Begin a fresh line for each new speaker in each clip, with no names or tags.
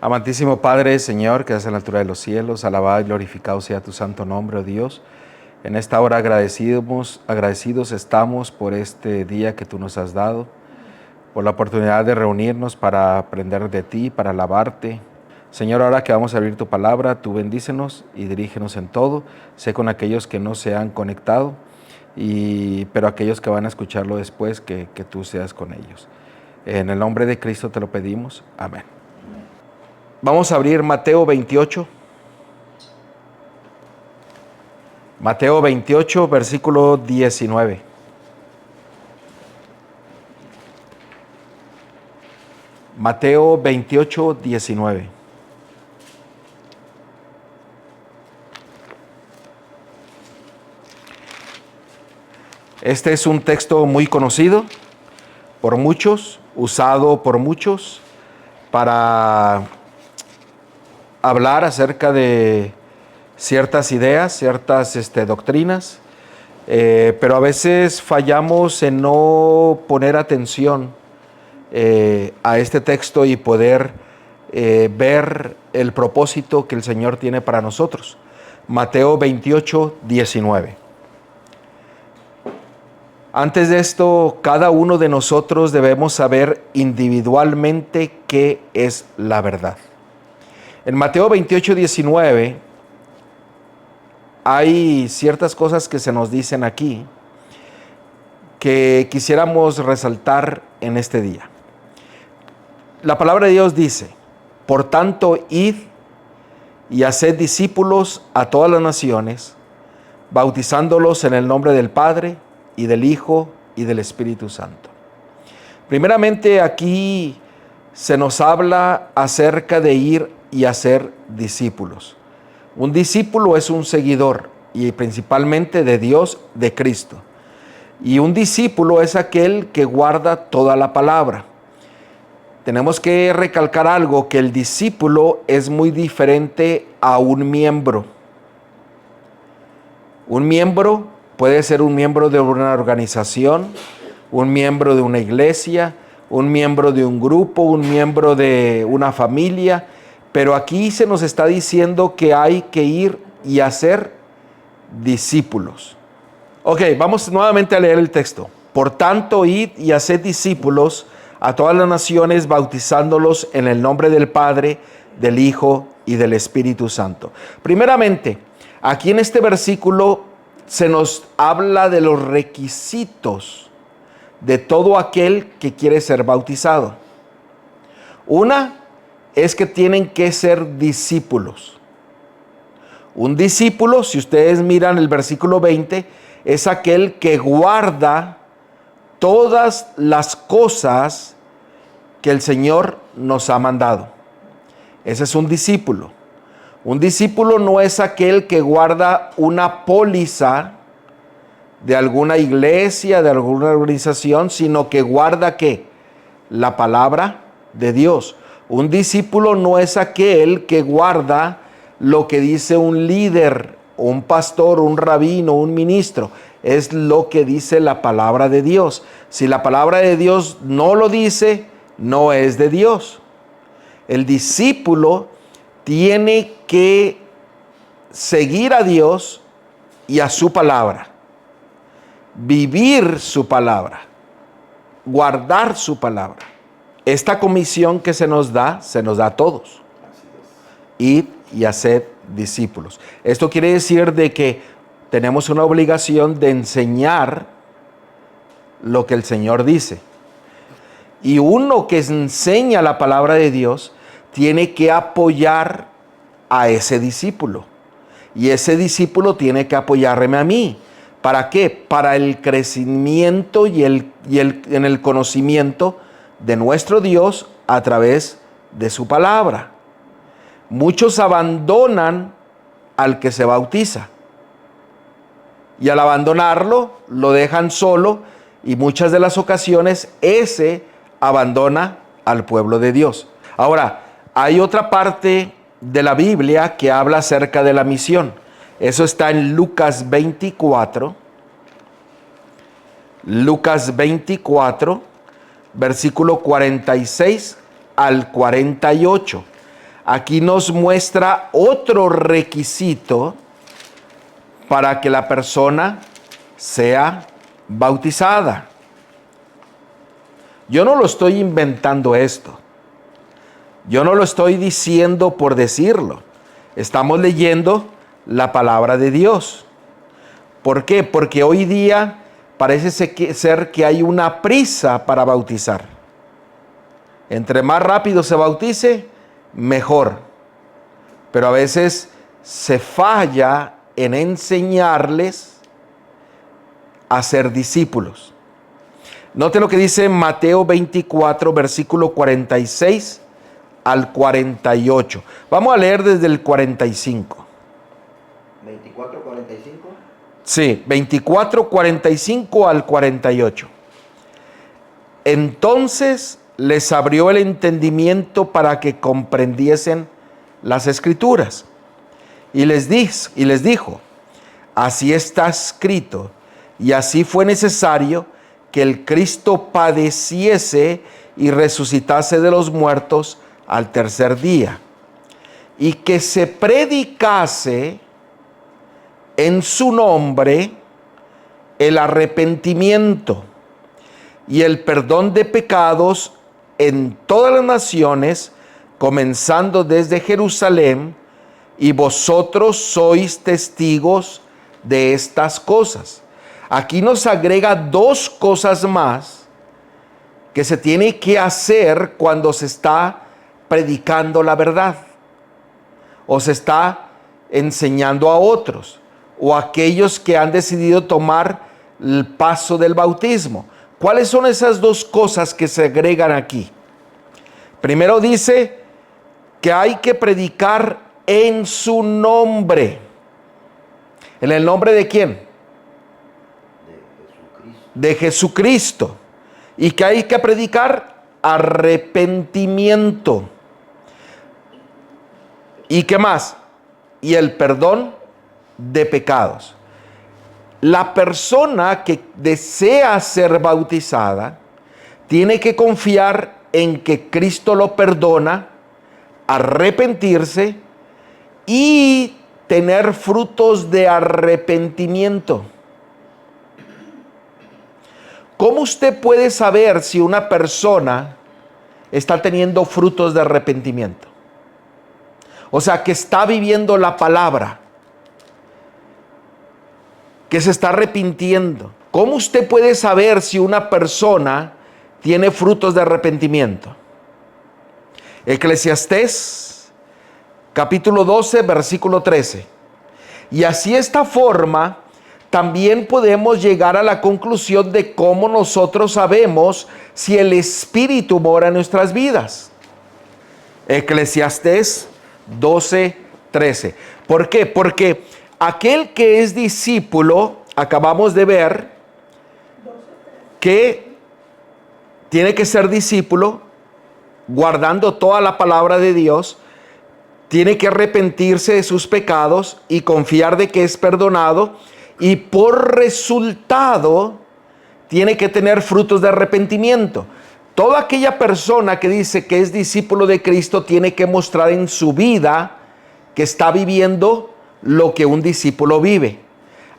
Amantísimo Padre, Señor, que estás en la altura de los cielos, alabado y glorificado sea tu santo nombre, oh Dios. En esta hora agradecidos estamos por este día que tú nos has dado, por la oportunidad de reunirnos para aprender de ti, para alabarte. Señor, ahora que vamos a abrir tu palabra, tú bendícenos y dirígenos en todo. Sé con aquellos que no se han conectado, pero aquellos que van a escucharlo después, que tú seas con ellos. En el nombre de Cristo te lo pedimos. Amén. Vamos a abrir Mateo 28. Mateo 28, versículo 19. Mateo 28, 19. Este es un texto muy conocido por muchos, usado por muchos para hablar acerca de ciertas ideas, ciertas doctrinas, pero a veces fallamos en no poner atención a este texto y poder ver el propósito que el Señor tiene para nosotros. Mateo 28, 19. Antes de esto, cada uno de nosotros debemos saber individualmente qué es la verdad. En Mateo 28, 19 hay ciertas cosas que se nos dicen aquí que quisiéramos resaltar en este día. La palabra de Dios dice: por tanto, id y haced discípulos a todas las naciones, bautizándolos en el nombre del Padre y del Hijo y del Espíritu Santo. Primeramente, aquí se nos habla acerca de ir y hacer discípulos. Un discípulo es un seguidor y principalmente de Dios, de Cristo. Y un discípulo es aquel que guarda toda la palabra. Tenemos que recalcar algo, que el discípulo es muy diferente a un miembro. Un miembro puede ser un miembro de una organización, un miembro de una iglesia, un miembro de un grupo, un miembro de una familia, pero aquí se nos está diciendo que hay que ir y hacer discípulos. Ok, vamos nuevamente a leer el texto. Por tanto, id y haced discípulos a todas las naciones, bautizándolos en el nombre del Padre, del Hijo y del Espíritu Santo. Primeramente, aquí en este versículo se nos habla de los requisitos de todo aquel que quiere ser bautizado. Una es que tienen que ser discípulos. Un discípulo, si ustedes miran el versículo 20, es aquel que guarda todas las cosas que el Señor nos ha mandado. Ese es un discípulo. Un discípulo no es aquel que guarda una póliza de alguna iglesia, de alguna organización, sino que guarda ¿qué? La palabra de Dios. Un discípulo no es aquel que guarda lo que dice un líder, un pastor, un rabino, un ministro. Es lo que dice la palabra de Dios. Si la palabra de Dios no lo dice, no es de Dios. El discípulo tiene que seguir a Dios y a su palabra, vivir su palabra, guardar su palabra. Esta comisión que se nos da a todos. Id y haced discípulos. Esto quiere decir de que tenemos una obligación de enseñar lo que el Señor dice. Y uno que enseña la palabra de Dios tiene que apoyar a ese discípulo. Y ese discípulo tiene que apoyarme a mí. ¿Para qué? Para el crecimiento en el conocimiento de nuestro Dios a través de su palabra. Muchos abandonan al que se bautiza. Y al abandonarlo, lo dejan solo, y muchas de las ocasiones ese abandona al pueblo de Dios. Ahora, hay otra parte de la Biblia que habla acerca de la misión. Eso está en Lucas 24. Lucas 24, versículo 46 al 48. aquí nos muestra otro requisito para que la persona sea bautizada. Yo no lo estoy inventando esto. Yo no lo estoy diciendo por decirlo. Estamos leyendo la palabra de Dios. ¿Por qué? Porque hoy día parece ser que hay una prisa para bautizar. Entre más rápido se bautice, mejor. Pero a veces se falla en enseñarles a ser discípulos. Note lo que dice Mateo 24, versículo 46 al 48. Vamos a leer desde el 45.
24, 45.
Sí, 24, 45 al 48. Entonces les abrió el entendimiento para que comprendiesen las Escrituras. Y les dijo, así está escrito, y así fue necesario que el Cristo padeciese y resucitase de los muertos al tercer día, y que se predicase en su nombre el arrepentimiento y el perdón de pecados en todas las naciones, comenzando desde Jerusalén, y vosotros sois testigos de estas cosas. Aquí nos agrega dos cosas más que se tiene que hacer cuando se está predicando la verdad o se está enseñando a otros o a aquellos que han decidido tomar el paso del bautismo. ¿Cuáles son esas dos cosas que se agregan aquí? Primero dice que hay que predicar en su nombre. ¿En el nombre de quién? De Jesucristo. Y que hay que predicar arrepentimiento. ¿Y qué más? Y el perdón de pecados. La persona que desea ser bautizada tiene que confiar en que Cristo lo perdona, arrepentirse y tener frutos de arrepentimiento. ¿Cómo usted puede saber si una persona está teniendo frutos de arrepentimiento? O sea, que está viviendo la palabra, que se está arrepintiendo. ¿Cómo usted puede saber si una persona tiene frutos de arrepentimiento? Eclesiastés capítulo 12, versículo 13. Y así esta forma también podemos llegar a la conclusión de cómo nosotros sabemos si el Espíritu mora en nuestras vidas. Eclesiastés 12, 13. ¿Por qué? Porque aquel que es discípulo, acabamos de ver que tiene que ser discípulo guardando toda la palabra de Dios, tiene que arrepentirse de sus pecados y confiar de que es perdonado, y por resultado tiene que tener frutos de arrepentimiento. Toda aquella persona que dice que es discípulo de Cristo tiene que mostrar en su vida que está viviendo lo que un discípulo vive.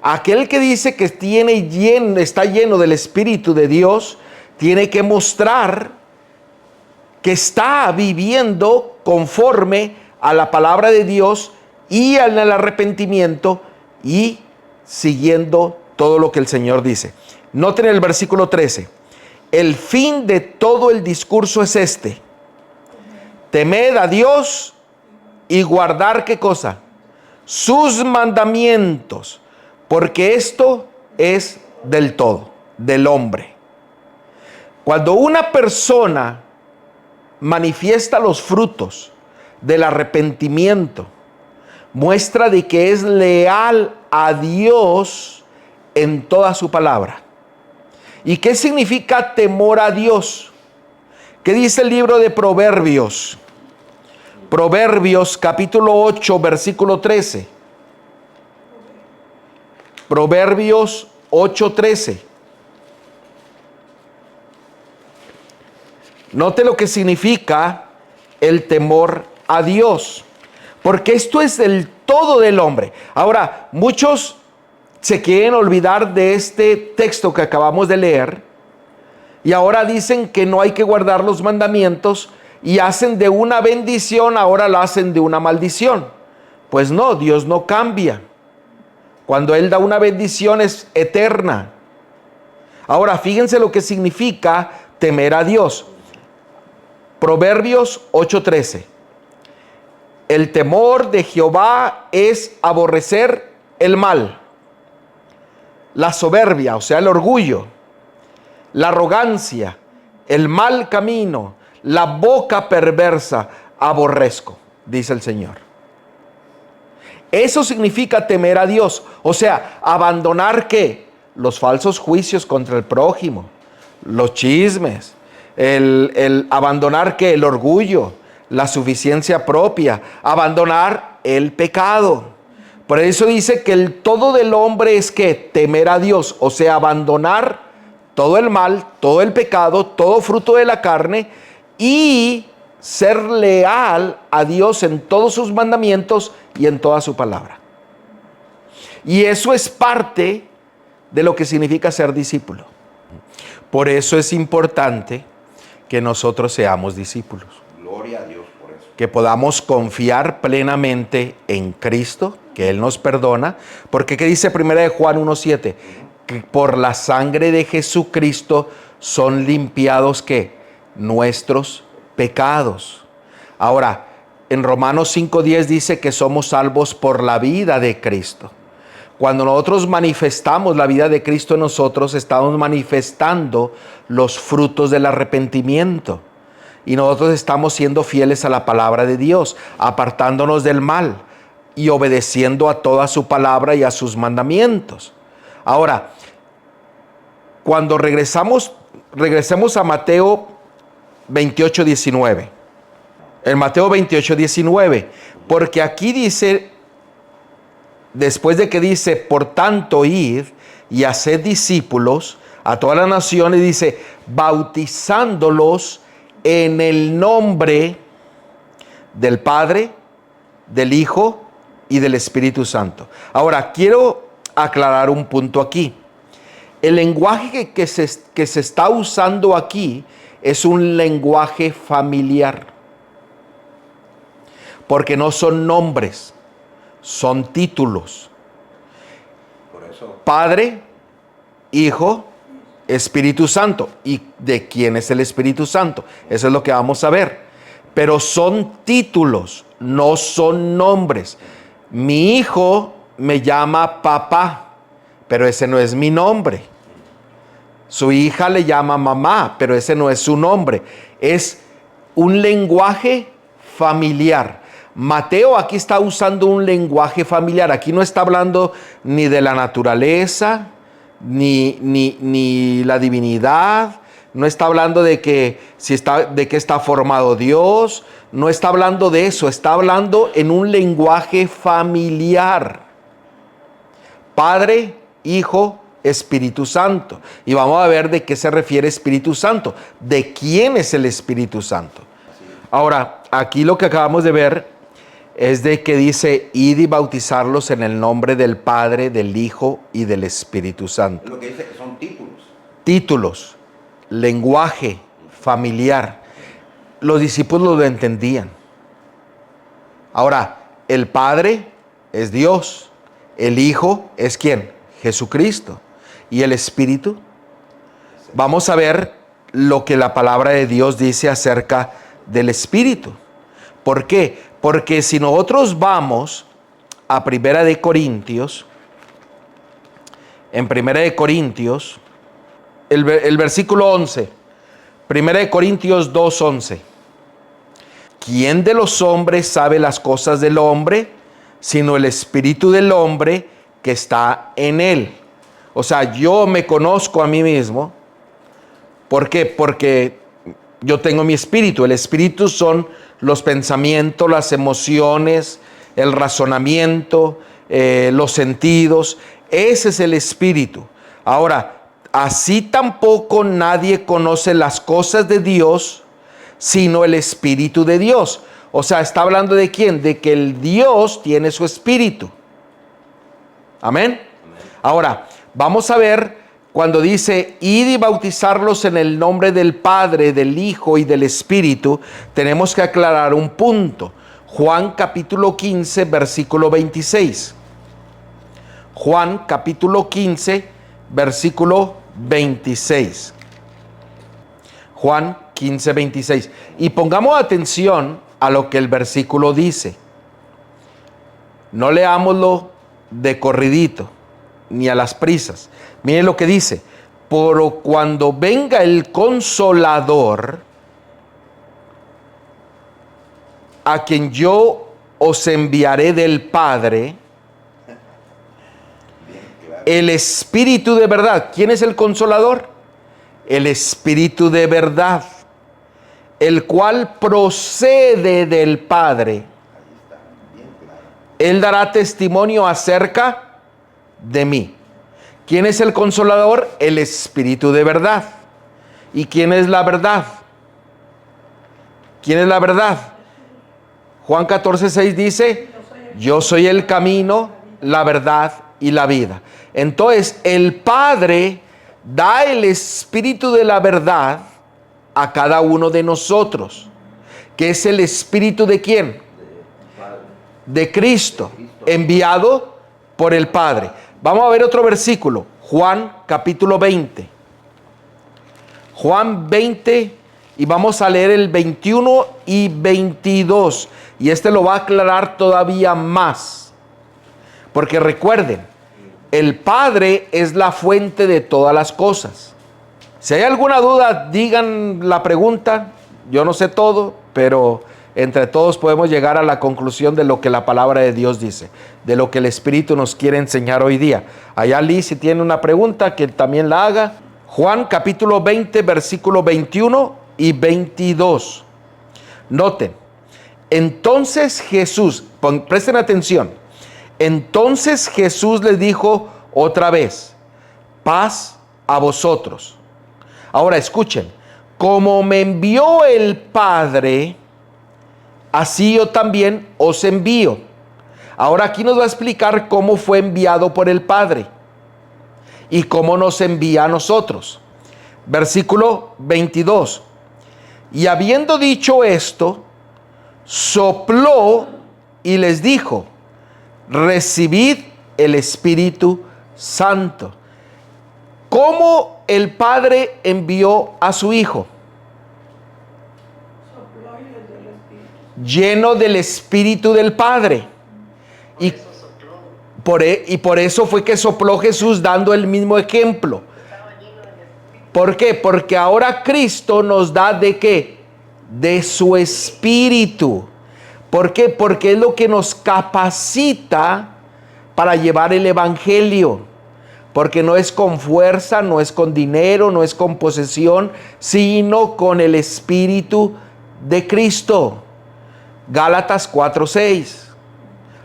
Aquel que dice que está lleno del Espíritu de Dios tiene que mostrar que está viviendo conforme a la palabra de Dios y al arrepentimiento y siguiendo todo lo que el Señor dice. Noten el versículo 13. El fin de todo el discurso es este: temed a Dios y guardar, ¿qué cosa? Sus mandamientos, porque esto es del todo, del hombre. Cuando una persona manifiesta los frutos del arrepentimiento, muestra de que es leal a Dios en toda su palabra. ¿Y qué significa temor a Dios? ¿Qué dice el libro de Proverbios? Proverbios capítulo 8, versículo 13. Proverbios 8, 13. Note lo que significa el temor a Dios, porque esto es el todo del hombre. Ahora, muchos se quieren olvidar de este texto que acabamos de leer y ahora dicen que no hay que guardar los mandamientos y hacen de una bendición, ahora la hacen de una maldición. Pues no, Dios no cambia. Cuando Él da una bendición es eterna. Ahora, fíjense lo que significa temer a Dios. Proverbios 8:13. El temor de Jehová es aborrecer el mal, la soberbia, o sea, el orgullo, la arrogancia, el mal camino, la boca perversa, aborrezco, dice el Señor. Eso significa temer a Dios, o sea, abandonar ¿qué? Los falsos juicios contra el prójimo, los chismes, el abandonar ¿qué? El orgullo, la suficiencia propia, abandonar el pecado. Por eso dice que el todo del hombre es que temer a Dios, o sea, abandonar todo el mal, todo el pecado, todo fruto de la carne y ser leal a Dios en todos sus mandamientos y en toda su palabra. Y eso es parte de lo que significa ser discípulo. Por eso es importante que nosotros seamos discípulos.
Gloria a Dios por eso.
Que podamos confiar plenamente en Cristo, que Él nos perdona. Porque ¿qué dice 1 Juan 1:7? Que por la sangre de Jesucristo son limpiados ¿qué? Nuestros pecados. Ahora, en Romanos 5:10 dice que somos salvos por la vida de Cristo. Cuando nosotros manifestamos la vida de Cristo en nosotros, estamos manifestando los frutos del arrepentimiento. Y nosotros estamos siendo fieles a la palabra de Dios, apartándonos del mal y obedeciendo a toda su palabra y a sus mandamientos. Ahora, cuando regresemos a Mateo 28:19. En Mateo 28:19, porque aquí dice, después de que dice, por tanto, id y haced discípulos a todas las naciones, dice, bautizándolos en el nombre del Padre, del Hijo y del Espíritu Santo. Ahora, quiero aclarar un punto aquí. El lenguaje que se está usando aquí es un lenguaje familiar, porque no son nombres, son títulos.
Por eso.
Padre, Hijo, Espíritu Santo. ¿Y de quién es el Espíritu Santo? Eso es lo que vamos a ver. Pero son títulos, no son nombres. Mi hijo me llama papá, pero ese no es mi nombre. Su hija le llama mamá, pero ese no es su nombre. Es un lenguaje familiar. Mateo aquí está usando un lenguaje familiar. Aquí no está hablando ni de la naturaleza, ni la divinidad. No está hablando de qué está formado Dios. No está hablando de eso. Está hablando en un lenguaje familiar. Padre, Hijo, Espíritu Santo. Y vamos a ver de qué se refiere Espíritu Santo. ¿De quién es el Espíritu Santo? Ahora, aquí lo que acabamos de ver es de que dice, id y bautizarlos en el nombre del Padre, del Hijo y del Espíritu Santo.
Es lo que dice que son títulos.
Títulos, lenguaje familiar. Los discípulos lo entendían. Ahora, el Padre es Dios. El Hijo es ¿quién? Jesucristo. Y el Espíritu. Vamos a ver lo que la palabra de Dios dice acerca del Espíritu. ¿Por qué? Porque si nosotros vamos a Primera de Corintios, en Primera de Corintios, el versículo 11, Primera de Corintios 2:11. ¿Quién de los hombres sabe las cosas del hombre, sino el espíritu del hombre que está en él? O sea, yo me conozco a mí mismo. ¿Por qué? Porque yo tengo mi espíritu. El espíritu son los pensamientos, las emociones, el razonamiento, los sentidos. Ese es el espíritu. Ahora, así tampoco nadie conoce las cosas de Dios, sino el Espíritu de Dios. O sea, está hablando de quién? De que el Dios tiene su espíritu. Amén. Ahora, vamos a ver cuando dice, id y bautizarlos en el nombre del Padre, del Hijo y del Espíritu, tenemos que aclarar un punto. Juan capítulo 15, versículo 26. Juan capítulo 15, versículo 26. Juan 15, 26. Y pongamos atención a lo que el versículo dice. No leámoslo de corridito, ni a las prisas. Miren lo que dice. Pero cuando venga el Consolador, a quien yo os enviaré del Padre, el Espíritu de verdad. ¿Quién es el Consolador? El Espíritu de verdad, el cual procede del Padre. Él dará testimonio acerca de mí. ¿Quién es el Consolador? El Espíritu de verdad. ¿Y quién es la verdad? ¿Quién es la verdad? Juan 14, 6 dice, yo soy el camino, la verdad y la vida. Entonces, el Padre da el Espíritu de la verdad a cada uno de nosotros. ¿Que es el Espíritu de quién? De Cristo, enviado por el Padre. Vamos a ver otro versículo. Juan capítulo 20. Juan 20 y vamos a leer el 21 y 22. Y este lo va a aclarar todavía más. Porque recuerden, el Padre es la fuente de todas las cosas. Si hay alguna duda, digan la pregunta. Yo no sé todo, pero entre todos podemos llegar a la conclusión de lo que la palabra de Dios dice, de lo que el Espíritu nos quiere enseñar hoy día. Allá Liz, si tiene una pregunta, que también la haga. Juan capítulo 20, versículo 21 y 22. Noten, entonces Jesús, presten atención, entonces Jesús les dijo otra vez, paz a vosotros. Ahora escuchen, como me envió el Padre, así yo también os envío. Ahora aquí nos va a explicar cómo fue enviado por el Padre y cómo nos envía a nosotros. Versículo 22. Y habiendo dicho esto, sopló y les dijo, recibid el Espíritu Santo. ¿Cómo el Padre envió a su Hijo? Lleno del Espíritu del Padre. Y por eso fue que sopló Jesús dando el mismo ejemplo. ¿Por qué? Porque ahora Cristo nos da ¿de qué? De su Espíritu. ¿Por qué? Porque es lo que nos capacita para llevar el Evangelio. Porque no es con fuerza, no es con dinero, no es con posesión, sino con el Espíritu de Cristo. Gálatas 4:6,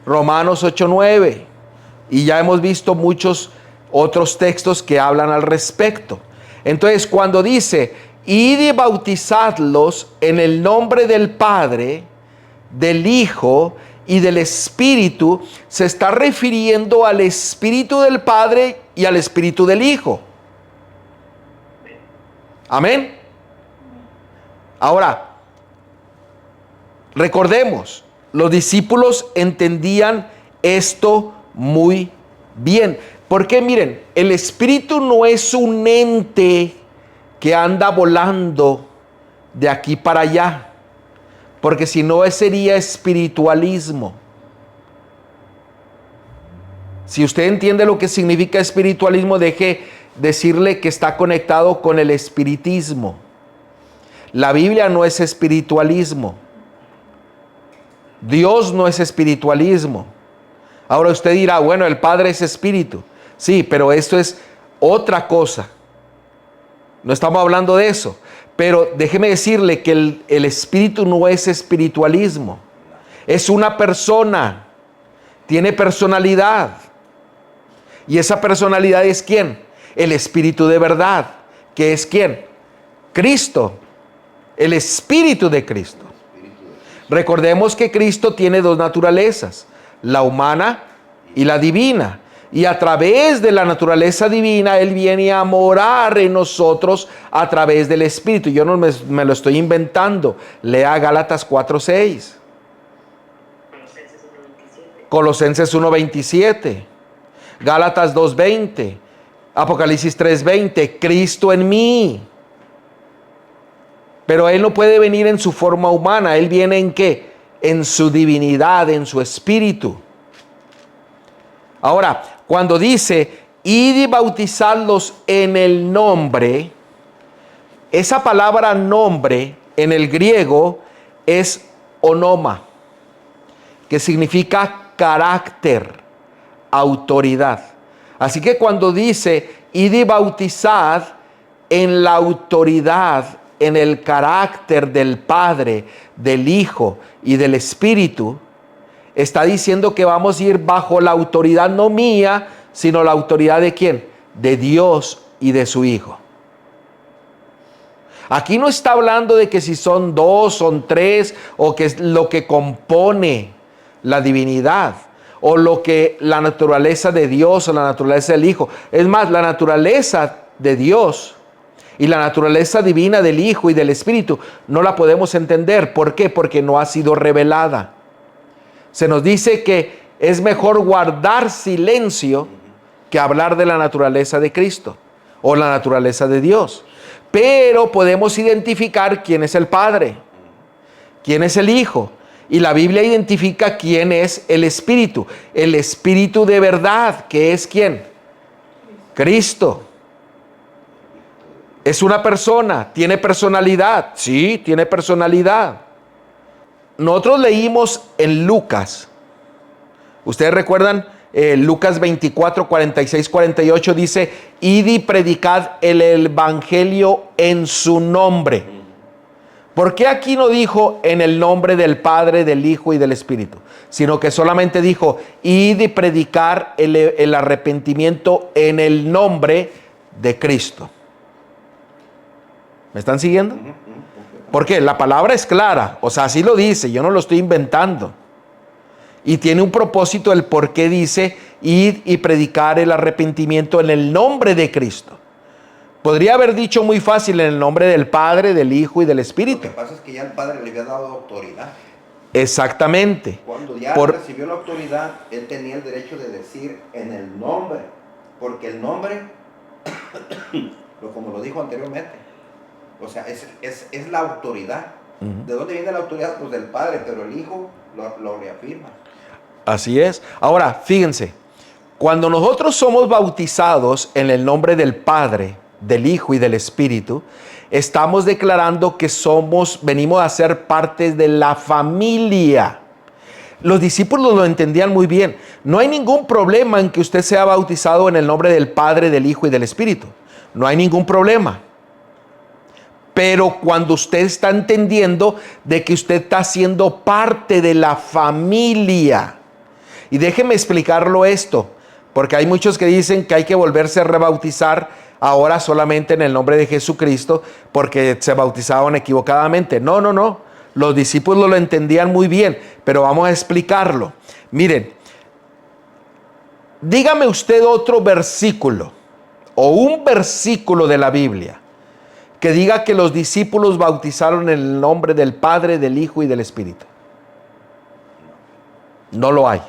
Romanos 8:9, y ya hemos visto muchos otros textos que hablan al respecto. Entonces, cuando dice, id y bautizadlos en el nombre del Padre, del Hijo y del Espíritu, se está refiriendo al Espíritu del Padre y al Espíritu del Hijo. Amén. Ahora, recordemos, los discípulos entendían esto muy bien. Porque miren, el Espíritu no es un ente que anda volando de aquí para allá. Porque si no, sería espiritualismo. Si usted entiende lo que significa espiritualismo, deje decirle que está conectado con el espiritismo. La Biblia no es espiritualismo. Dios no es espiritualismo. Ahora usted dirá, bueno, el Padre es espíritu. Sí, pero esto es otra cosa. No estamos hablando de eso. Pero déjeme decirle que el espíritu no es espiritualismo. Es una persona. Tiene personalidad. ¿Y esa personalidad es quién? El Espíritu de verdad. ¿Que es quién? Cristo. El Espíritu de Cristo. Recordemos que Cristo tiene dos naturalezas, la humana y la divina. Y a través de la naturaleza divina, Él viene a morar en nosotros a través del Espíritu. Yo no me lo estoy inventando. Lea Gálatas 4:6. Colosenses 1:27. Gálatas 2:20. Apocalipsis 3:20. Cristo en mí. Pero Él no puede venir en su forma humana. Él viene ¿en qué? En su divinidad, en su espíritu. Ahora, cuando dice, id y bautizadlos en el nombre, esa palabra nombre en el griego es onoma, que significa carácter, autoridad. Así que cuando dice, id y bautizad en la autoridad, en el carácter del Padre, del Hijo y del Espíritu, está diciendo que vamos a ir bajo la autoridad no mía, sino la autoridad ¿de quién? De Dios y de su Hijo. Aquí no está hablando de que si son dos, son tres, o que es lo que compone la divinidad, o lo que la naturaleza de Dios o la naturaleza del Hijo. Es más, la naturaleza de Dios y la naturaleza divina del Hijo y del Espíritu no la podemos entender. ¿Por qué? Porque no ha sido revelada. Se nos dice que es mejor guardar silencio que hablar de la naturaleza de Cristo o la naturaleza de Dios. Pero podemos identificar quién es el Padre, quién es el Hijo. Y la Biblia identifica quién es el Espíritu. El Espíritu de verdad, que es ¿quién? Cristo. Es una persona, tiene personalidad. Sí, tiene personalidad. Nosotros leímos en Lucas. Ustedes recuerdan, Lucas 24, 46, 48 dice, id y predicad el evangelio en su nombre. ¿Por qué aquí no dijo en el nombre del Padre, del Hijo y del Espíritu? Sino que solamente dijo, id y predicar el arrepentimiento en el nombre de Cristo. ¿Me están siguiendo? Porque la palabra es clara, o sea, así lo dice, yo no lo estoy inventando. Y tiene un propósito el por qué dice, id y predicar el arrepentimiento en el nombre de Cristo. Podría haber dicho muy fácil en el nombre del Padre, del Hijo y del Espíritu.
Lo que pasa es que ya el Padre le había dado autoridad.
Exactamente.
Cuando ya recibió la autoridad, él tenía el derecho de decir en el nombre, porque el nombre, como lo dijo anteriormente, o sea, es la autoridad. ¿De dónde viene la autoridad? Pues del Padre, pero el Hijo lo reafirma.
Así es. Ahora, fíjense, cuando nosotros somos bautizados en el nombre del Padre, del Hijo y del Espíritu, estamos declarando que venimos a ser parte de la familia. Los discípulos lo entendían muy bien. No hay ningún problema en que usted sea bautizado en el nombre del Padre, del Hijo y del Espíritu. No hay ningún problema. Pero cuando usted está entendiendo de que usted está siendo parte de la familia. Y déjeme explicarlo esto, porque hay muchos que dicen que hay que volverse a rebautizar ahora solamente en el nombre de Jesucristo porque se bautizaron equivocadamente. No. Los discípulos lo entendían muy bien, pero vamos a explicarlo. Miren, dígame usted otro versículo o un versículo de la Biblia que diga que los discípulos bautizaron en el nombre del Padre, del Hijo y del Espíritu. No lo hay.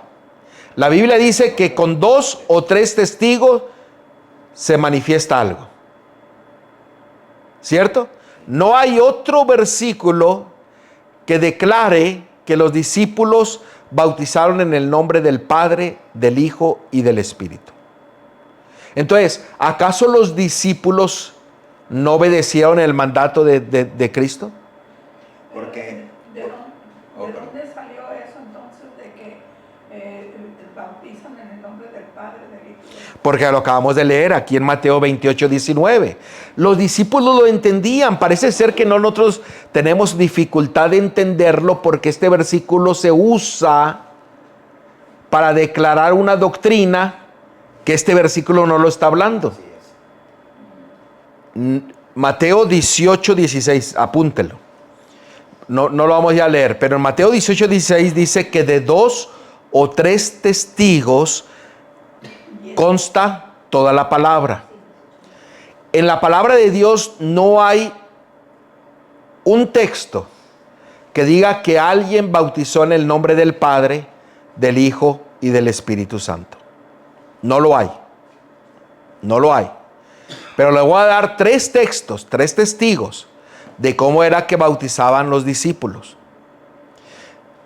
La Biblia dice que con 2 o 3 testigos se manifiesta algo. ¿Cierto? No hay otro versículo que declare que los discípulos bautizaron en el nombre del Padre, del Hijo y del Espíritu. Entonces, ¿acaso los discípulos no obedecieron el mandato de Cristo?
Porque
¿De dónde salió eso entonces de que bautizan en el nombre del Padre, del Hijo?
Porque lo acabamos de leer aquí en Mateo 28, 19. Los discípulos lo entendían. Parece ser que nosotros tenemos dificultad de entenderlo porque este versículo se usa para declarar una doctrina que este versículo no lo está hablando.
así es.
Mateo 18, 16, apúntelo. no lo vamos ya a leer, pero en Mateo 18:16 dice que de 2 o 3 testigos consta toda la palabra. En la palabra de Dios no hay un texto que diga que alguien bautizó en el nombre del Padre, del Hijo y del Espíritu Santo. No lo hay. No lo hay. Pero le voy a dar 3 textos, 3 testigos de cómo era que bautizaban los discípulos.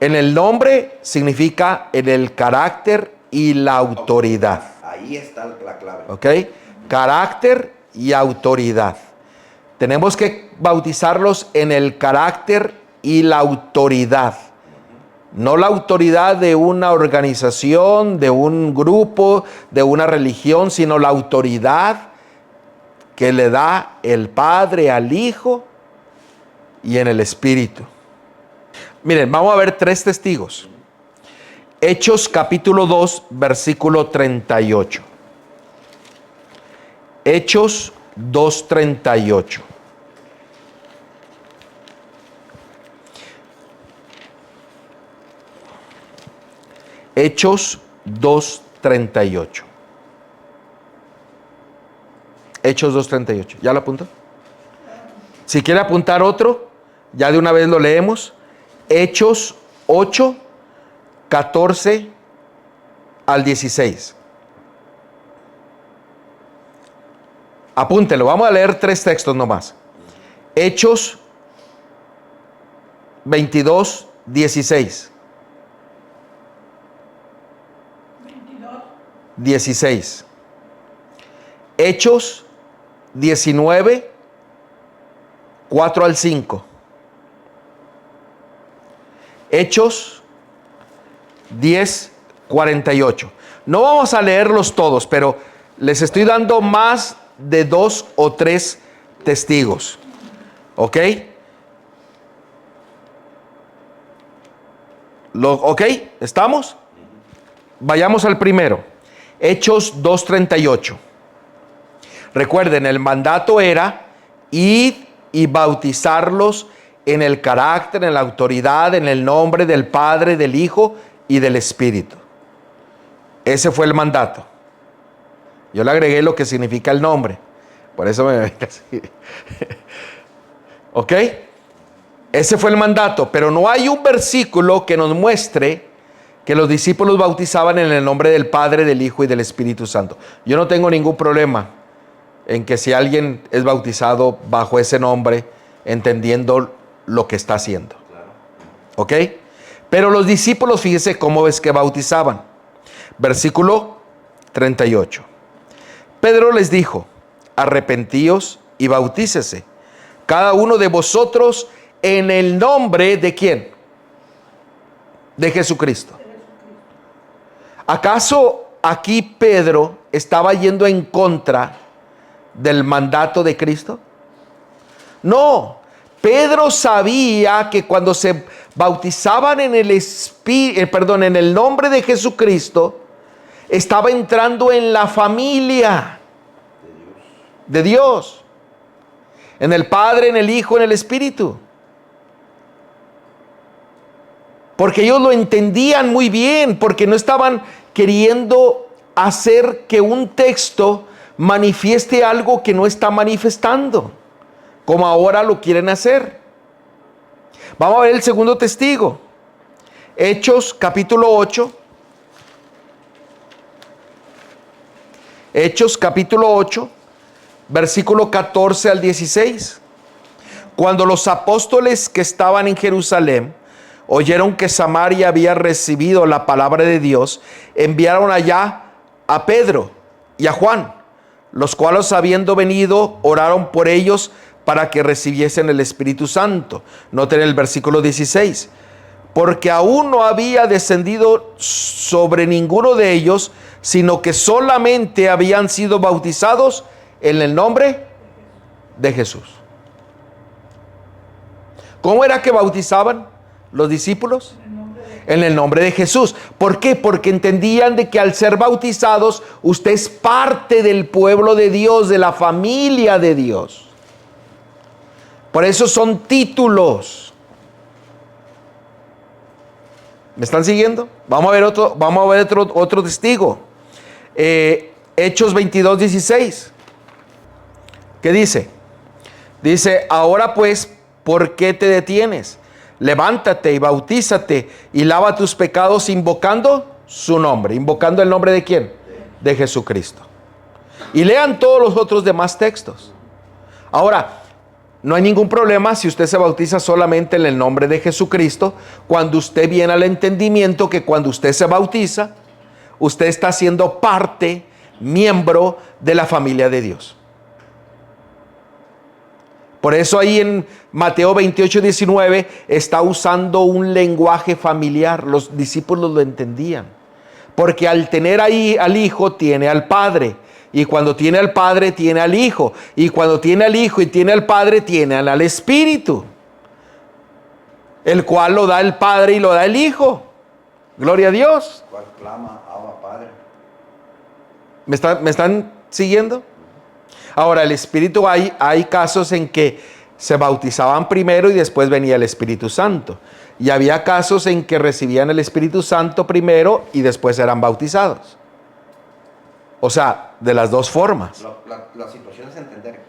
En el nombre significa en el carácter y la autoridad.
Ahí está la clave.
¿Ok? Carácter y autoridad. Tenemos que bautizarlos en el carácter y la autoridad. No la autoridad de una organización, de un grupo, de una religión, sino la autoridad que le da el Padre al Hijo y en el Espíritu. Miren, vamos a ver 3 testigos. Hechos capítulo 2, versículo 38. Hechos 2:38. Hechos 2:38. Hechos 2:38. ¿Ya lo apuntó? Si quiere apuntar otro, ya de una vez lo leemos. Hechos 8, 14 al 16. Apúntelo, vamos a leer 3 textos nomás. Hechos 22, 16. 16. Hechos 19, 4 al 5. Hechos 10, 48. No vamos a leerlos todos, pero les estoy dando más de 2 o 3 testigos. ¿Ok? ¿Ok? ¿Estamos? Vayamos al primero. Hechos 2:38. Recuerden, el mandato era ir y bautizarlos en el carácter, en la autoridad, en el nombre del Padre, del Hijo y del Espíritu. Ese fue el mandato. Yo le agregué lo que significa el nombre. Por eso me ven así. ¿Ok? Ese fue el mandato, pero no hay un versículo que nos muestre que los discípulos bautizaban en el nombre del Padre, del Hijo y del Espíritu Santo. Yo no tengo ningún problema en que si alguien es bautizado bajo ese nombre, entendiendo lo que está haciendo. ¿Ok? Pero los discípulos, fíjese cómo es que bautizaban. Versículo 38. Pedro les dijo: arrepentíos y bautícese, cada uno de vosotros, en el nombre de ¿quién? De Jesucristo. ¿Acaso aquí Pedro estaba yendo en contra del mandato de Cristo? No. Pedro sabía que cuando se bautizaban en en el nombre de Jesucristo, estaba entrando en la familia de Dios, en el Padre, en el Hijo, en el Espíritu. Porque ellos lo entendían muy bien, porque no estaban queriendo hacer que un texto manifieste algo que no está manifestando, como ahora lo quieren hacer. Vamos a ver el segundo testigo. Hechos capítulo 8. Hechos capítulo 8, versículo 14 al 16. Cuando los apóstoles que estaban en Jerusalén oyeron que Samaria había recibido la palabra de Dios, enviaron allá a Pedro y a Juan, los cuales, habiendo venido, oraron por ellos para que recibiesen el Espíritu Santo. Noten el versículo 16. Porque aún no había descendido sobre ninguno de ellos, sino que solamente habían sido bautizados en el nombre de Jesús. ¿Cómo era que bautizaban los discípulos? En el nombre de Jesús. ¿Por qué? Porque entendían de que al ser bautizados, usted es parte del pueblo de Dios, de la familia de Dios. Por eso son títulos. ¿Me están siguiendo? Vamos a ver otro testigo. Hechos 22:16. ¿Qué dice? Dice, ahora pues, ¿por qué te detienes? Levántate y bautízate y lava tus pecados invocando su nombre. ¿Invocando el nombre de quién? De Jesucristo. Y lean todos los otros demás textos. Ahora, no hay ningún problema si usted se bautiza solamente en el nombre de Jesucristo, cuando usted viene al entendimiento que cuando usted se bautiza, usted está siendo parte, miembro de la familia de Dios. Por eso ahí en Mateo 28:19 está usando un lenguaje familiar. Los discípulos lo entendían. Porque al tener ahí al Hijo, tiene al Padre. Y cuando tiene al Padre, tiene al Hijo. Y cuando tiene al Hijo y tiene al Padre, tiene al Espíritu. El cual lo da el Padre y lo da el Hijo. Gloria a Dios.
¿Cuál clama, Abba, Padre?
¿Me están siguiendo? Ahora, el Espíritu, hay casos en que se bautizaban primero y después venía el Espíritu Santo. Y había casos en que recibían el Espíritu Santo primero y después eran bautizados. O sea, de las dos formas.
La situación es entender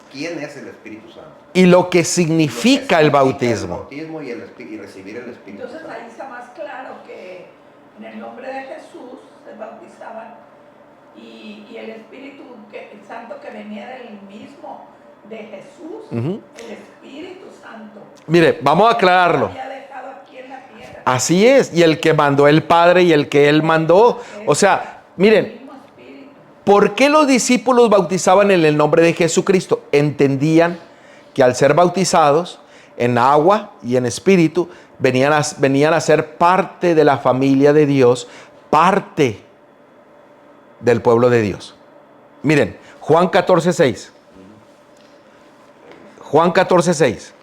quién es el Espíritu Santo.
Y lo que significa el bautismo.
El bautismo y recibir el Espíritu
Entonces
Santo.
ahí está más claro que en el nombre de Jesús se bautizaban y el Espíritu Santo que venía del mismo de Jesús, el Espíritu Santo.
Mire, vamos a aclararlo.
Había dejado aquí en la tierra.
Así es, y el que mandó el Padre y el que Él mandó. O sea, miren, ¿por qué los discípulos bautizaban en el nombre de Jesucristo? Entendían que al ser bautizados en agua y en espíritu, venían a ser parte de la familia de Dios, parte del pueblo de Dios. Miren, Juan 14:6. Juan 14:6.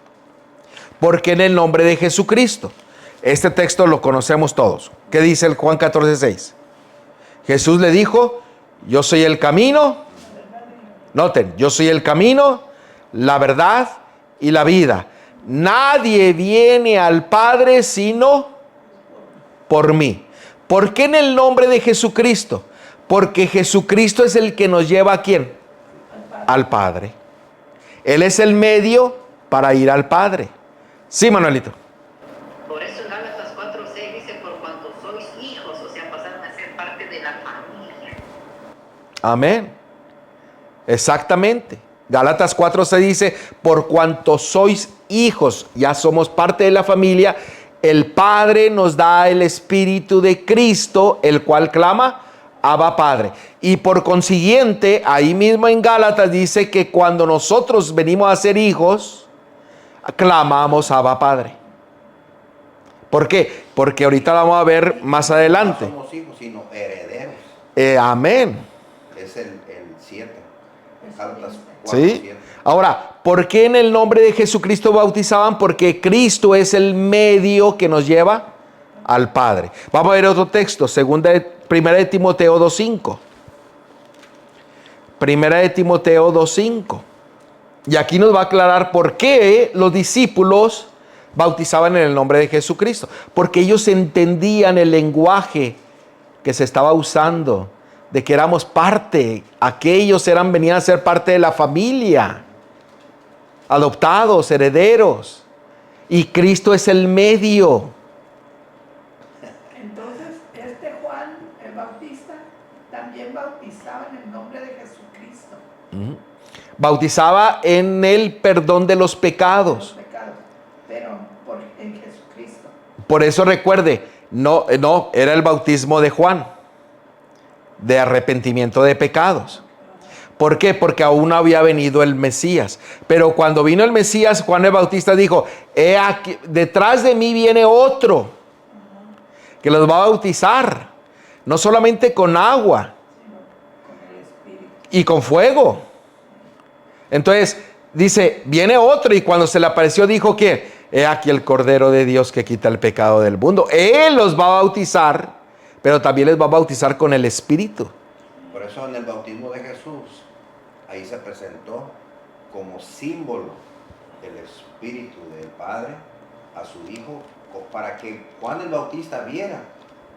Porque en el nombre de Jesucristo. Este texto lo conocemos todos. ¿Qué dice el Juan 14:6? Jesús le dijo, yo soy el camino. Noten, yo soy el camino, la verdad y la vida. Nadie viene al Padre sino por mí. ¿Por qué en el nombre de Jesucristo? Porque Jesucristo es el que nos lleva ¿a quién? Al Padre. Él es el medio para ir al Padre. Sí, Manuelito.
Por eso en Gálatas 4:6 dice, por cuanto sois hijos, o sea, pasaron a ser parte de la familia.
Amén. Exactamente. Gálatas 4:6 dice, por cuanto sois hijos, ya somos parte de la familia, el Padre nos da el Espíritu de Cristo, el cual clama, Abba Padre. Y por consiguiente, ahí mismo en Gálatas dice que cuando nosotros venimos a ser hijos, clamamos Abba Padre. ¿Por qué? Porque ahorita vamos a ver más adelante.
No somos hijos, sino herederos.
Amén.
Es el 7. Gálatas 4:7.
¿Sí? Ahora, ¿por qué en el nombre de Jesucristo bautizaban? Porque Cristo es el medio que nos lleva al Padre. Vamos a ver otro texto, Primera de Timoteo 2:5. Primera de Timoteo 2:5. Y aquí nos va a aclarar por qué los discípulos bautizaban en el nombre de Jesucristo. Porque ellos entendían el lenguaje que se estaba usando, de que éramos parte, venían a ser parte de la familia, adoptados, herederos, y Cristo es el medio.
Entonces, Juan el Bautista también bautizaba en el nombre de Jesucristo.
Bautizaba en el perdón de los pecados.
Pero en Jesucristo.
Por eso recuerde, no, era el bautismo de Juan, de arrepentimiento de pecados. ¿Por qué? Porque aún no había venido el Mesías. Pero cuando vino el Mesías, Juan el Bautista dijo, he aquí, detrás de mí viene otro que los va a bautizar, no solamente con agua,
Con el Espíritu.
y con fuego. Entonces dice, viene otro, y cuando se le apareció dijo que, he aquí el Cordero de Dios que quita el pecado del mundo. Él los va a bautizar, pero también les va a bautizar con el Espíritu.
Por eso en el bautismo de Jesús, ahí se presentó como símbolo del Espíritu del Padre a su Hijo para que Juan el Bautista viera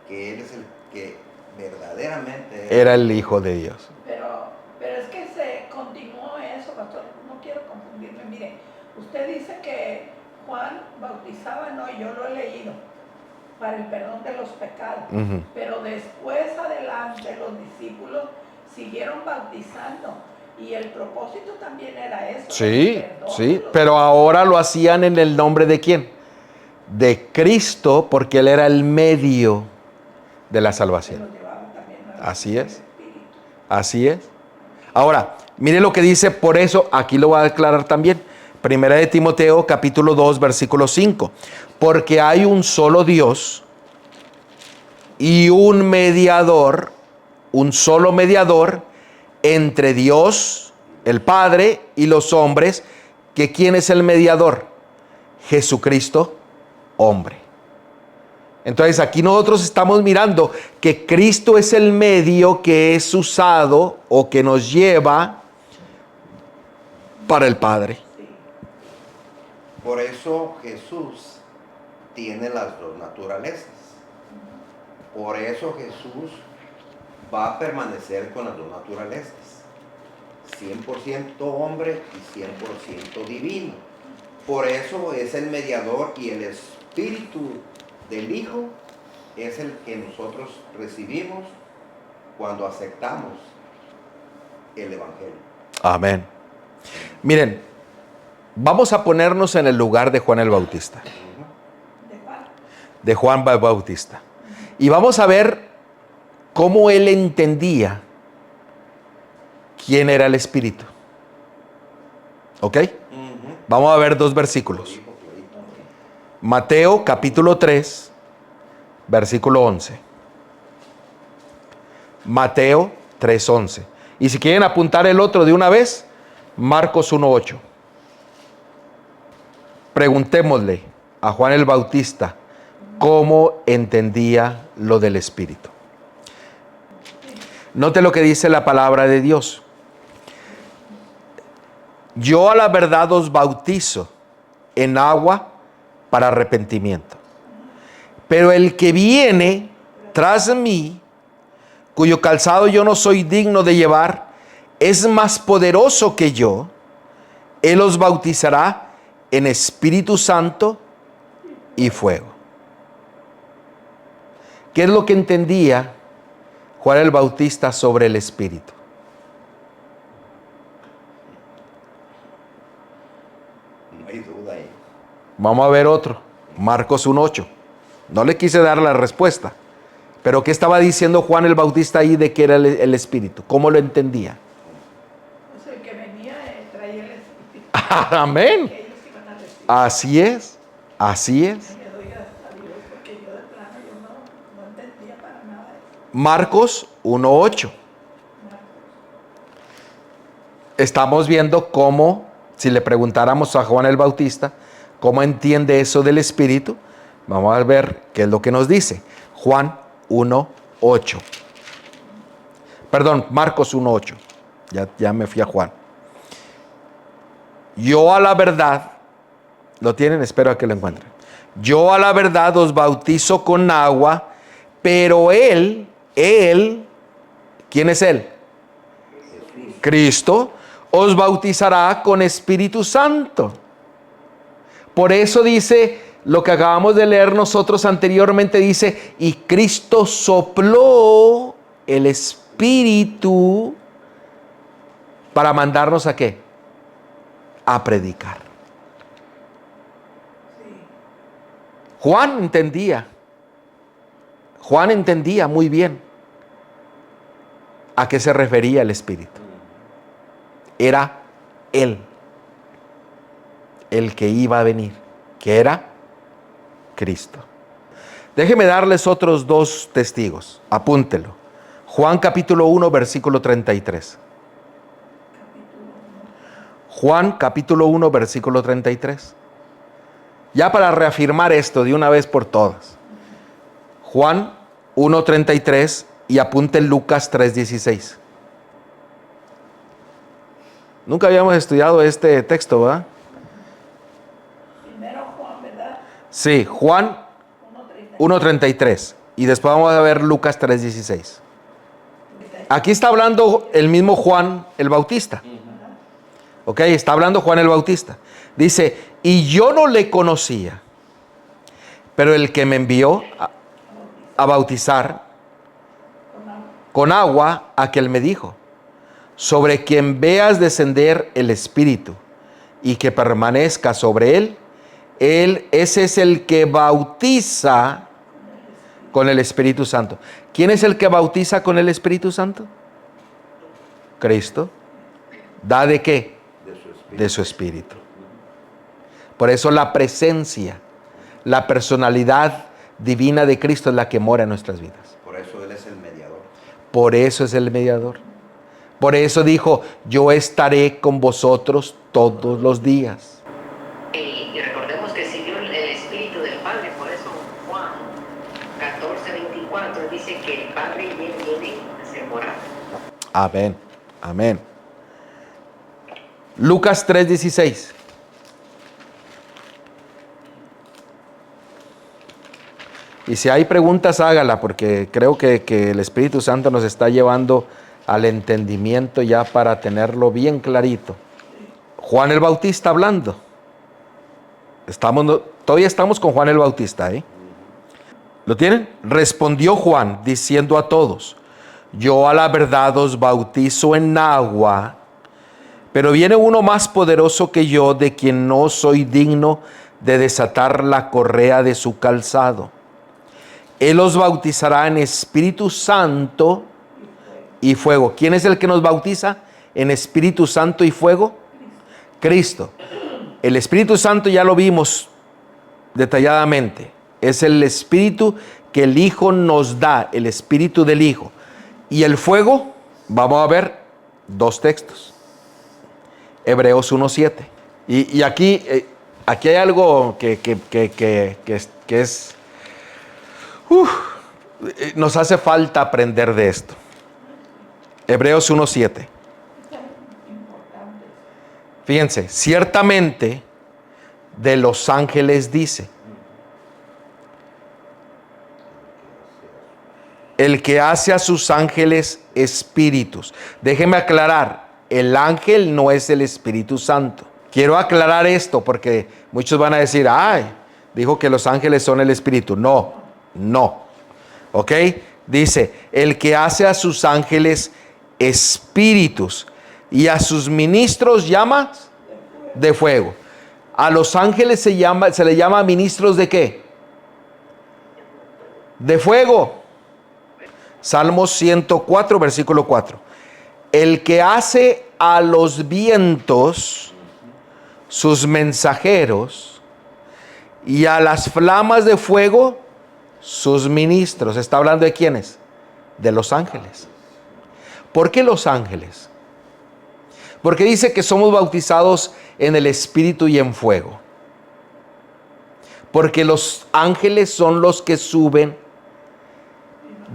que él es el que verdaderamente
Era el Hijo de Dios.
Pero es que se continuó eso, pastor. No quiero confundirme. Mire, usted dice que Juan bautizaba, no, y yo lo he leído, para el perdón de los pecados.
Ujú.
Pero después adelante los discípulos siguieron bautizando. Y el propósito también era eso.
Sí,
el perdón de
sí,
los
pero ahora lo hacían en el nombre de ¿quién? De Cristo, porque Él era el medio de la
que
salvación.
los llevaban también al
Así es.
Espíritu.
Así es. Ahora, mire lo que dice, por eso, aquí lo voy a declarar también. Primera de Timoteo, capítulo 2, versículo 5. Porque hay un solo Dios y un mediador, un solo mediador entre Dios, el Padre, y los hombres, que ¿quién es el mediador? Jesucristo, hombre. Entonces aquí nosotros estamos mirando que Cristo es el medio que es usado o que nos lleva para el Padre.
Sí.
Por eso Jesús tiene las dos naturalezas. Por eso Jesús va a permanecer con las dos naturalezas. 100% hombre y 100% divino. Por eso es el mediador y el espíritu del Hijo es el que nosotros recibimos cuando aceptamos el Evangelio.
Amén. Miren, vamos a ponernos en el lugar de Juan el Bautista.
¿De cuál?
De Juan Bautista. Y vamos a ver cómo él entendía quién era el Espíritu. ¿Ok? Vamos a ver dos versículos. Mateo capítulo 3, versículo 11. Mateo 3:11. Y si quieren apuntar el otro de una vez, Marcos 1:8. Preguntémosle a Juan el Bautista cómo entendía lo del Espíritu. Note lo que dice la palabra de Dios. Yo a la verdad os bautizo en agua para arrepentimiento. Pero el que viene tras mí, cuyo calzado yo no soy digno de llevar, es más poderoso que yo. Él os bautizará en Espíritu Santo y fuego. ¿Qué es lo que entendía Juan el Bautista sobre el Espíritu?
No hay duda ahí.
Vamos a ver otro, Marcos 1:8. No le quise dar la respuesta, pero ¿qué estaba diciendo Juan el Bautista ahí de que era el Espíritu? ¿Cómo lo entendía?
Pues el que venía traía el Espíritu.
Amén.
Que ellos iban a recibir.
Así es, así es.
Me doy a Dios porque yo de plano no entendía para nada eso.
Marcos 1:8. Estamos viendo cómo, si le preguntáramos a Juan el Bautista, cómo entiende eso del Espíritu, vamos a ver qué es lo que nos dice. Juan 1:8. Perdón, Marcos 1:8. Ya me fui a Juan. Yo a la verdad, ¿lo tienen? Espero a que lo encuentren. Yo a la verdad os bautizo con agua, pero Él, ¿quién es Él? Cristo, os bautizará con Espíritu Santo. Por eso dice lo que acabamos de leer nosotros anteriormente, dice, y Cristo sopló el Espíritu para mandarnos ¿a qué? A predicar. Juan entendía muy bien a qué se refería el Espíritu. Era Él el que iba a venir, que era Cristo. Déjeme darles otros dos testigos, apúntelo. Juan capítulo 1, versículo 33. Juan capítulo 1, versículo 33. Ya para reafirmar esto de una vez por todas. Juan 1:33 y apunten Lucas 3:16. Nunca habíamos estudiado este texto, ¿verdad?
Primero Juan, ¿verdad?
Sí, Juan 1:33. Y después vamos a ver Lucas 3:16. Aquí está hablando el mismo Juan el Bautista. Ok, está hablando Juan el Bautista. Dice, y yo no le conocía, pero el que me envió a bautizar con agua, aquel me dijo, sobre quien veas descender el Espíritu y que permanezca sobre él, ese es el que bautiza con el Espíritu Santo. ¿Quién es el que bautiza con el Espíritu Santo? Cristo. ¿Da de qué? De su Espíritu. Por eso la presencia, la personalidad divina de Cristo es la que mora en nuestras vidas.
Por eso Él es el mediador.
Por eso es el mediador. Por eso dijo, yo estaré con vosotros todos los días.
Y recordemos que siguió el Espíritu del Padre, por eso Juan 14:24 dice que el Padre viene a ser morada.
Amén, amén. Lucas 3:16. Y si hay preguntas, hágala, porque creo que el Espíritu Santo nos está llevando al entendimiento ya para tenerlo bien clarito. Juan el Bautista hablando. Todavía estamos con Juan el Bautista, ¿eh? ¿Lo tienen? Respondió Juan diciendo a todos, yo a la verdad os bautizo en agua, pero viene uno más poderoso que yo, de quien no soy digno de desatar la correa de su calzado. Él os bautizará en Espíritu Santo y fuego. ¿Quién es el que nos bautiza en Espíritu Santo y fuego? Cristo. El Espíritu Santo ya lo vimos detalladamente. Es el Espíritu que el Hijo nos da, el Espíritu del Hijo. Y el fuego, vamos a ver dos textos. Hebreos 1:7. Y aquí hay algo que es... nos hace falta aprender de esto. Hebreos 1:7. Fíjense, ciertamente de los ángeles dice, el que hace a sus ángeles espíritus. Déjeme aclarar, el ángel no es el Espíritu Santo. Quiero aclarar esto porque muchos van a decir, ay, dijo que los ángeles son el Espíritu. No. ¿Ok? Dice, el que hace a sus ángeles espíritus y a sus ministros llama de fuego. A los ángeles se le llama ministros de ¿qué? De fuego. Salmos 104, versículo 4. El que hace a los vientos sus mensajeros y a las flamas de fuego sus ministros. ¿Está hablando de quiénes? De los ángeles. ¿Por qué los ángeles? Porque dice que somos bautizados en el Espíritu y en fuego. Porque los ángeles son los que suben,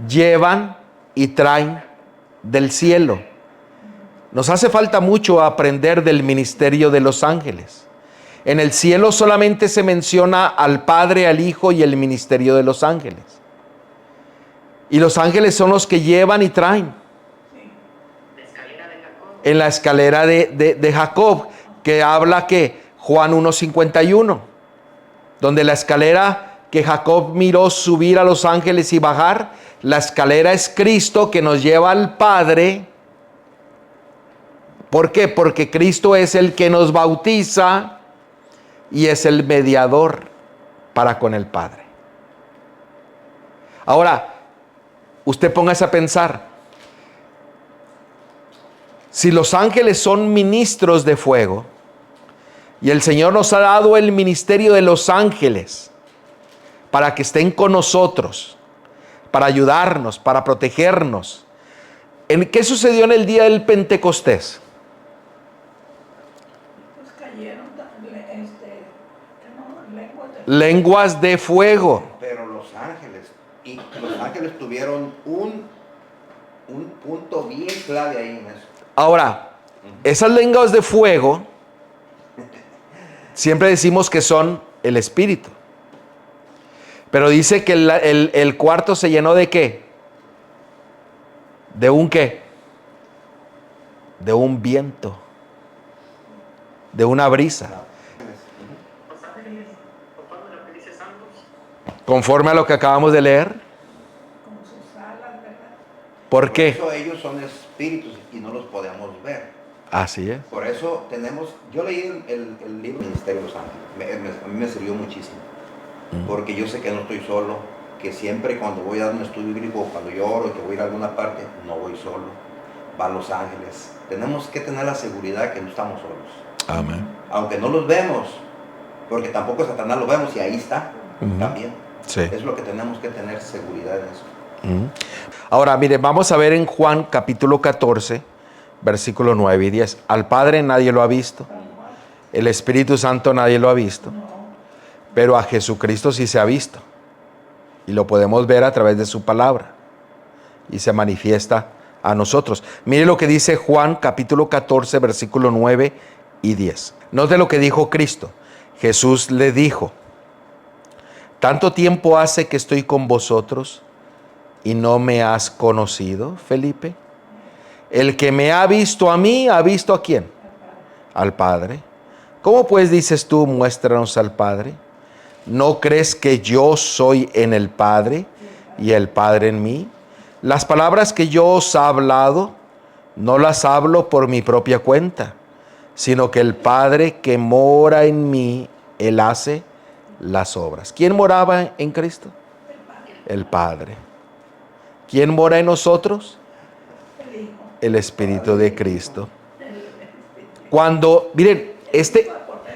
llevan y traen del cielo. Nos hace falta mucho aprender del ministerio de los ángeles. En el cielo solamente se menciona al Padre, al Hijo y el ministerio de los ángeles. Y los ángeles son los que llevan y traen. En la escalera de Jacob, que habla que Juan 1:51, donde la escalera que Jacob miró subir a los ángeles y bajar, la escalera es Cristo que nos lleva al Padre. ¿Por qué? Porque Cristo es el que nos bautiza y es el mediador para con el Padre. Ahora, usted póngase a pensar, si los ángeles son ministros de fuego y el Señor nos ha dado el ministerio de los ángeles para que estén con nosotros, para ayudarnos, para protegernos, ¿qué sucedió en el día del Pentecostés? Lenguas de fuego.
Pero los ángeles tuvieron un punto bien clave ahí en eso.
Ahora, esas lenguas de fuego, siempre decimos que son el Espíritu. Pero dice que el cuarto se llenó ¿de qué? ¿De un qué? De un viento, de una brisa. Conforme a lo que acabamos de leer.
Como sus alas, ¿verdad?
¿Por
Por
qué?
eso ellos son espíritus y no los podemos ver.
Así es.
Por eso tenemos, yo leí el libro Ministerio de los Ángeles, a mí me sirvió muchísimo, porque yo sé que no estoy solo, que siempre cuando voy a dar un estudio bíblico, cuando yo oro y que voy a ir a alguna parte, no voy solo, van los ángeles. Tenemos que tener la seguridad que no estamos solos.
Amén.
Aunque no los vemos, porque tampoco Satanás lo vemos y ahí está, también.
Sí.
Es lo que tenemos que tener seguridad en eso.
Ahora, mire, vamos a ver en Juan capítulo 14, versículo 9 y 10. Al Padre nadie lo ha visto, el Espíritu Santo nadie lo ha visto, pero a Jesucristo sí se ha visto. Y lo podemos ver a través de su palabra. Y se manifiesta a nosotros. Mire lo que dice Juan capítulo 14, versículo 9 y 10. Note lo que dijo Cristo. Jesús le dijo: ¿tanto tiempo hace que estoy con vosotros y no me has conocido, Felipe? El que me ha visto a mí, ¿ha visto a quién? Al Padre. ¿Cómo pues dices tú, muéstranos al Padre? ¿No crees que yo soy en el Padre y el Padre en mí? Las palabras que yo os he hablado, no las hablo por mi propia cuenta, sino que el Padre que mora en mí, Él hace las obras. ¿Quién moraba en Cristo? El Padre. ¿Quién mora en nosotros? El Espíritu de Cristo. Cuando, miren,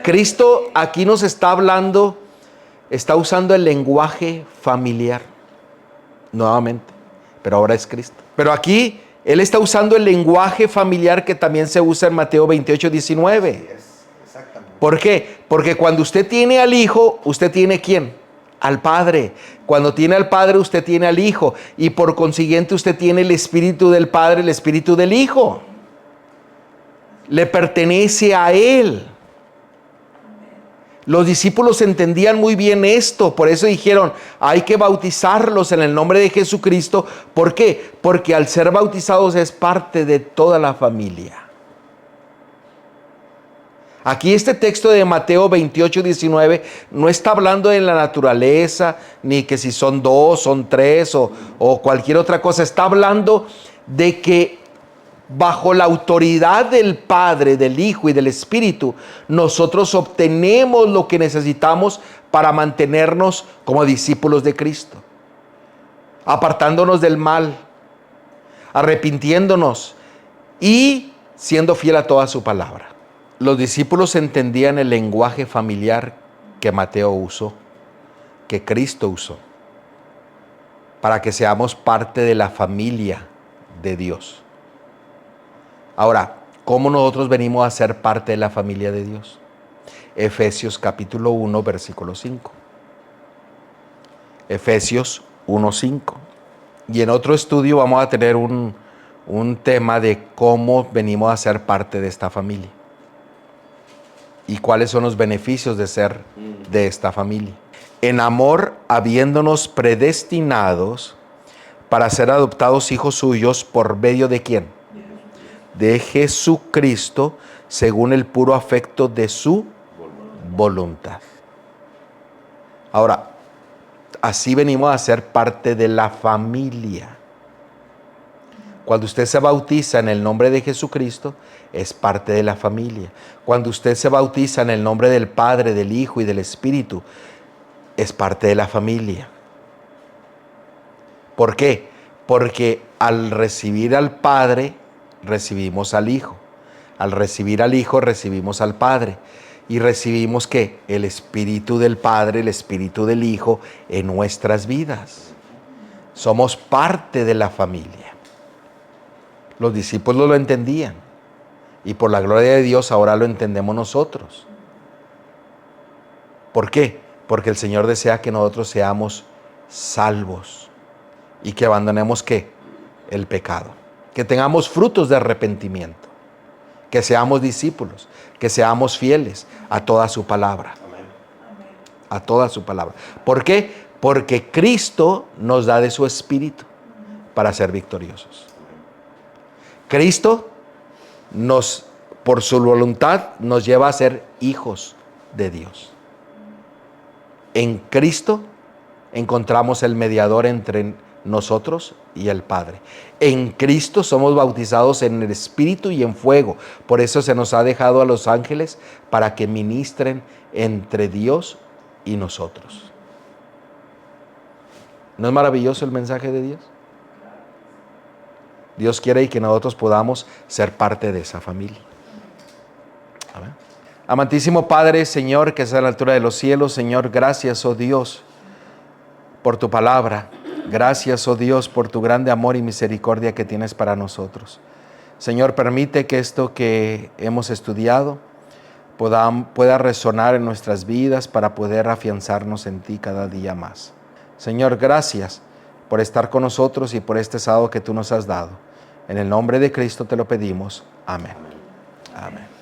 Cristo aquí nos está hablando, está usando el lenguaje familiar, nuevamente, pero ahora es Cristo. Pero aquí Él está usando el lenguaje familiar que también se usa en Mateo 28, 19.
Sí, exactamente.
¿Por qué? Porque cuando usted tiene al Hijo, usted tiene ¿quién? Al Padre. Cuando tiene al Padre, usted tiene al Hijo. Y por consiguiente, usted tiene el Espíritu del Padre, el Espíritu del Hijo. Le pertenece a Él. Los discípulos entendían muy bien esto, por eso dijeron, hay que bautizarlos en el nombre de Jesucristo. ¿Por qué? Porque al ser bautizados es parte de toda la familia. Aquí este texto de Mateo 28, 19 no está hablando de la naturaleza, ni que si son dos, son tres o cualquier otra cosa. Está hablando de que bajo la autoridad del Padre, del Hijo y del Espíritu, nosotros obtenemos lo que necesitamos para mantenernos como discípulos de Cristo. Apartándonos del mal, arrepintiéndonos y siendo fiel a toda su palabra. Los discípulos entendían el lenguaje familiar que Mateo usó, que Cristo usó, para que seamos parte de la familia de Dios. Ahora, ¿cómo nosotros venimos a ser parte de la familia de Dios? Efesios capítulo 1, versículo 5. Efesios 1, 5. Y en otro estudio vamos a tener un tema de cómo venimos a ser parte de esta familia. Y cuáles son los beneficios de ser de esta familia. En amor, habiéndonos predestinados para ser adoptados hijos suyos por medio de ¿quién? De Jesucristo, según el puro afecto de su voluntad. Ahora, así venimos a ser parte de la familia. Cuando usted se bautiza en el nombre de Jesucristo, es parte de la familia. Cuando usted se bautiza en el nombre del Padre, del Hijo y del Espíritu, es parte de la familia. ¿Por qué? Porque al recibir al Padre, recibimos al Hijo. Al recibir al Hijo, recibimos al Padre. Y recibimos ¿qué? El Espíritu del Padre, el Espíritu del Hijo en nuestras vidas. Somos parte de la familia. Los discípulos lo entendían. Y por la gloria de Dios ahora lo entendemos nosotros. ¿Por qué? Porque el Señor desea que nosotros seamos salvos. Y que abandonemos ¿qué? El pecado. Que tengamos frutos de arrepentimiento, que seamos discípulos, que seamos fieles a toda su palabra.
Amén.
A toda su palabra. ¿Por qué? porque Cristo nos da de su Espíritu para ser victoriosos. Cristo por su voluntad, nos lleva a ser hijos de Dios. En Cristo encontramos el mediador entre nosotros y el Padre. En Cristo somos bautizados en el Espíritu y en fuego. Por eso se nos ha dejado a los ángeles para que ministren entre Dios y nosotros. ¿No es maravilloso el mensaje de Dios? Dios quiere que nosotros podamos ser parte de esa familia. Amén. Amantísimo Padre, Señor, que es a la altura de los cielos, Señor, gracias, oh Dios, por tu palabra. Gracias, oh Dios, por tu grande amor y misericordia que tienes para nosotros. Señor, permite que esto que hemos estudiado pueda resonar en nuestras vidas para poder afianzarnos en ti cada día más. Señor, gracias por estar con nosotros y por este sábado que tú nos has dado. En el nombre de Cristo te lo pedimos. Amén. Amén.